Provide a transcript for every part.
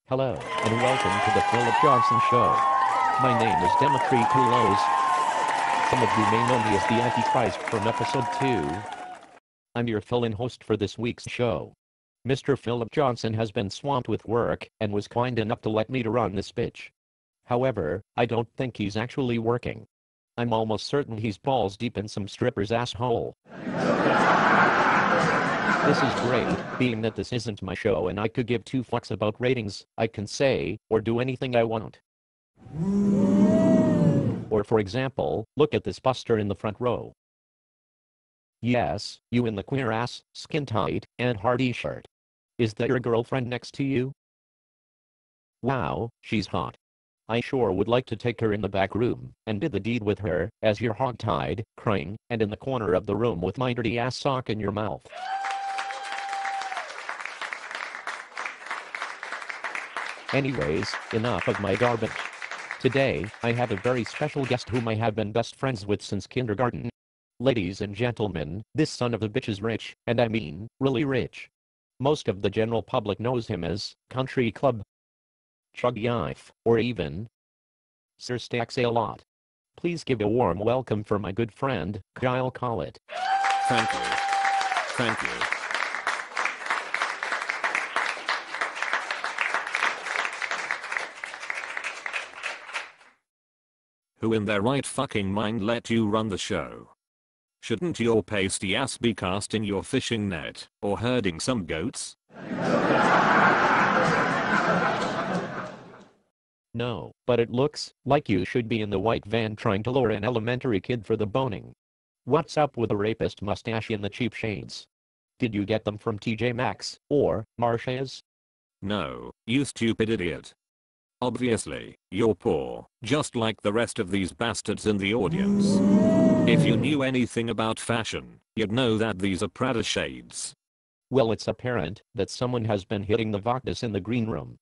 Hello, and welcome to the Philip Johnson Show. My name is Dimitri Kulos. Some of you may know me as the Antichrist from episode 2. I'm your fill-in host for this week's show. Mr. Philip Johnson has been swamped with work, and was kind enough to let me to run this bitch. However, I don't think he's actually working. I'm almost certain he's balls deep in some stripper's asshole. This is great, being that this isn't my show and I could give two fucks about ratings. I can say, or do anything I want. Or for example, look at this buster in the front row. Yes, you in the queer ass, skin tight, and hardy shirt. Is that your girlfriend next to you? Wow, she's hot. I sure would like to take her in the back room and do the deed with her, as you're hog-tied, crying, and in the corner of the room with my dirty ass sock in your mouth. Anyways, enough of my garbage. Today, I have a very special guest whom I have been best friends with since kindergarten. Ladies and gentlemen, this son of a bitch is rich, and I mean, really rich. Most of the general public knows him as Country Club, Chug Yife, or even Sir Stacks a lot. Please give a warm welcome for my good friend, Kyle Collett. Thank you. Thank you. Who in their right fucking mind let you run the show? Shouldn't your pasty ass be casting your fishing net, or herding some goats? No, but it looks like you should be in the white van trying to lure an elementary kid for the boning. What's up with the rapist mustache and the cheap shades? Did you get them from TJ Maxx, or Marshalls? No, you stupid idiot. Obviously, you're poor, just like the rest of these bastards in the audience. If you knew anything about fashion, you'd know that these are Prada shades. Well, it's apparent that someone has been hitting the vodkas in the green room.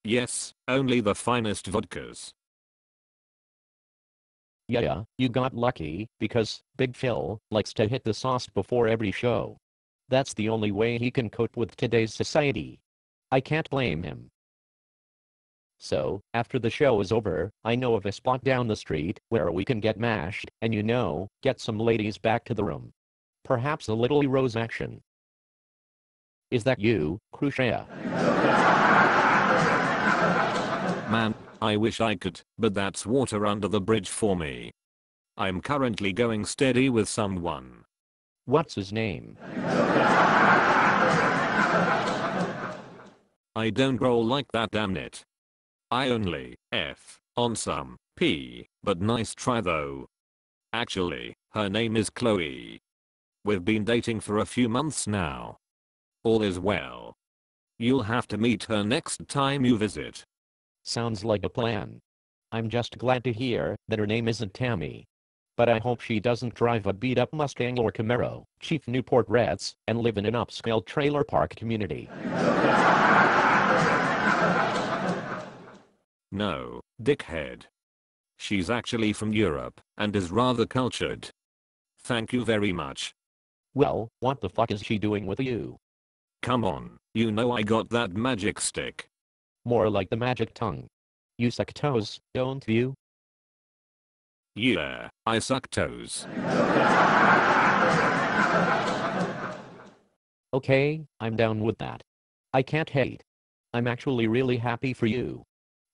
Yes, only the finest vodkas. Yeah, you got lucky, because Big Phil likes to hit the sauce before every show. That's the only way he can cope with today's society. I can't blame him. So, after the show is over, I know of a spot down the street where we can get mashed, and get some ladies back to the room. Perhaps a little rose action. Is that you, Crucia? Man, I wish I could, but that's water under the bridge for me. I'm currently going steady with someone. What's his name? I don't roll like that, damn it. I only F on some P, but nice try though. Actually, her name is Chloe. We've been dating for a few months now. All is well. You'll have to meet her next time you visit. Sounds like a plan. I'm just glad to hear that her name isn't Tammy. But I hope she doesn't drive a beat-up Mustang or Camaro, Chief Newport Reds, and live in an upscale trailer park community. No, dickhead. She's actually from Europe, and is rather cultured. Thank you very much. Well, what the fuck is she doing with you? Come on, you know I got that magic stick. More like the magic tongue. You suck toes, don't you? Yeah, I suck toes. Okay, I'm down with that. I can't hate. I'm actually really happy for you.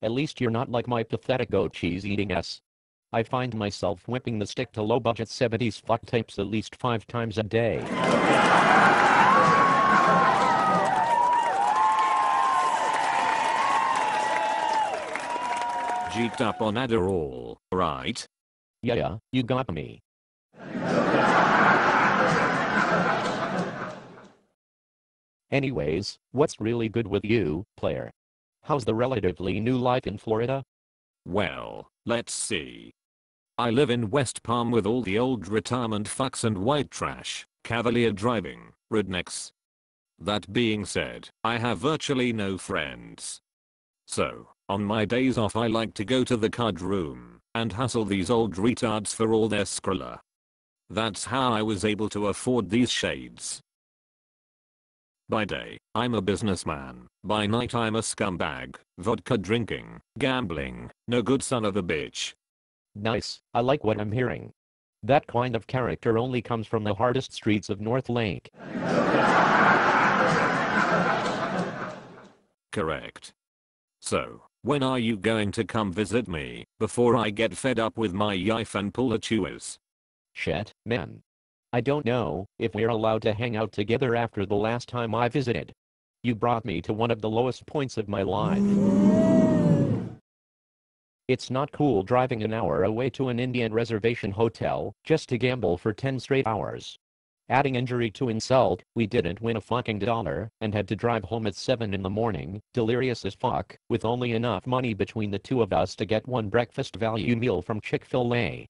At least you're not like my pathetic goat cheese eating ass. I find myself whipping the stick to low budget 70s fuck tapes at least 5 times a day. Geeked up on Adderall, right? Yeah, you got me. Anyways, what's really good with you, player? How's the relatively new life in Florida? Well, let's see. I live in West Palm with all the old retirement fucks and white trash, cavalier driving, rednecks. That being said, I have virtually no friends. So, on my days off I like to go to the card room and hustle these old retards for all their Skrilla. That's how I was able to afford these shades. By day, I'm a businessman. By night I'm a scumbag, vodka drinking, gambling, no good son of a bitch. Nice, I like what I'm hearing. That kind of character only comes from the hardest streets of North Lake. Correct. So, when are you going to come visit me, before I get fed up with my yife and pull a chewers? Shit, man. I don't know if we're allowed to hang out together after the last time I visited. You brought me to one of the lowest points of my life. It's not cool driving an hour away to an Indian reservation hotel just to gamble for 10 straight hours. Adding injury to insult, we didn't win a fucking dollar and had to drive home at 7 in the morning, delirious as fuck, with only enough money between the two of us to get one breakfast value meal from Chick-fil-A.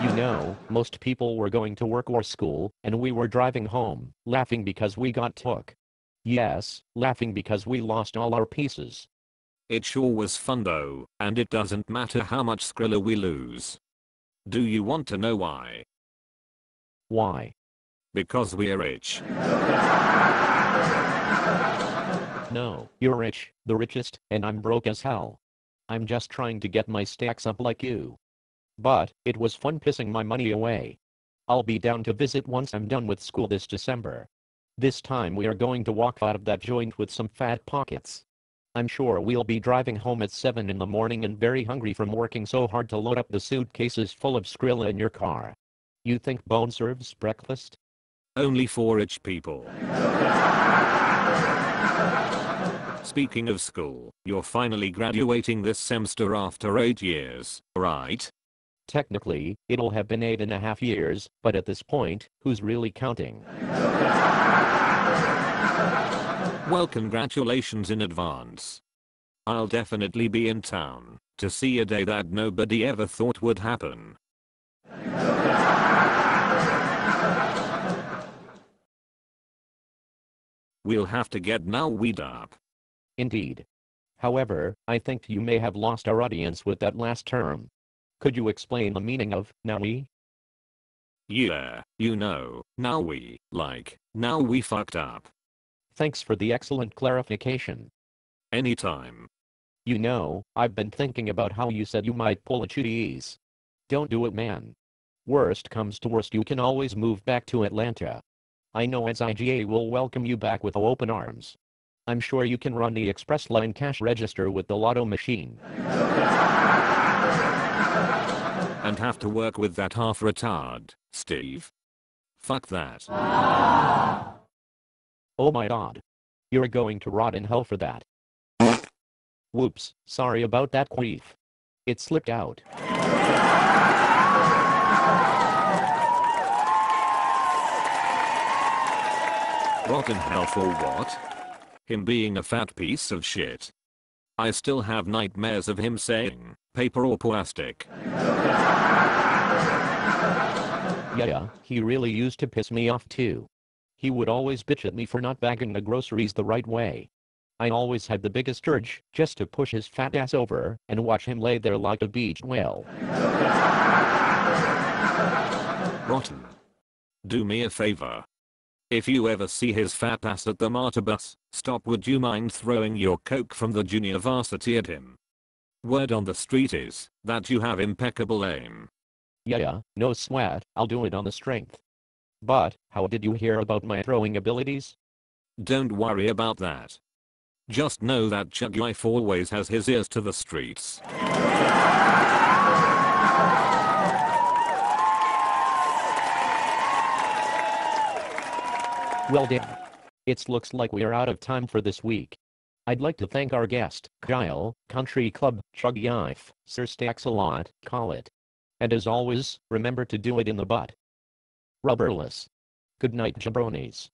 You know, most people were going to work or school, and we were driving home, laughing because we got took. Yes, laughing because we lost all our pieces. It sure was fun though, and it doesn't matter how much Skrilla we lose. Do you want to know why? Why? Because we're rich. No, you're rich, the richest, and I'm broke as hell. I'm just trying to get my stacks up like you. But, it was fun pissing my money away. I'll be down to visit once I'm done with school this December. This time we are going to walk out of that joint with some fat pockets. I'm sure we'll be driving home at 7 in the morning and very hungry from working so hard to load up the suitcases full of Skrilla in your car. You think Bone serves breakfast? Only for rich people. Speaking of school, you're finally graduating this semester after 8 years, right? Technically, it'll have been 8.5 years, but at this point, who's really counting? Well, congratulations in advance. I'll definitely be in town to see a day that nobody ever thought would happen. We'll have to get now weed up. Indeed. However, I think you may have lost our audience with that last term. Could you explain the meaning of now we? Yeah, you know, now we fucked up. Thanks for the excellent clarification. Anytime. You know, I've been thinking about how you said you might pull a cheese. Don't do it, man. Worst comes to worst, you can always move back to Atlanta. I know SIGA will welcome you back with open arms. I'm sure you can run the express line cash register with the lotto machine. And have to work with that half retard, Steve. Fuck that. Oh my god. You're going to rot in hell for that. Whoops, sorry about that queef. It slipped out. Rot in hell for what? Him being a fat piece of shit. I still have nightmares of him saying, paper or plastic. Yeah, he really used to piss me off too. He would always bitch at me for not bagging the groceries the right way. I always had the biggest urge just to push his fat ass over and watch him lay there like a beached whale. Rotten. Do me a favor. If you ever see his fat ass at the MARTA bus stop, would you mind throwing your Coke from the junior varsity at him? Word on the street is that you have impeccable aim. Yeah, no sweat, I'll do it on the strength. But, how did you hear about my throwing abilities? Don't worry about that. Just know that Chug Life always has his ears to the streets. Well damn. It looks like we are out of time for this week. I'd like to thank our guest, Kyle, Country Club, Chug Life, Sir Stacks a lot, Collett. And as always, remember to do it in the butt. Rubberless. Good night, jabronis.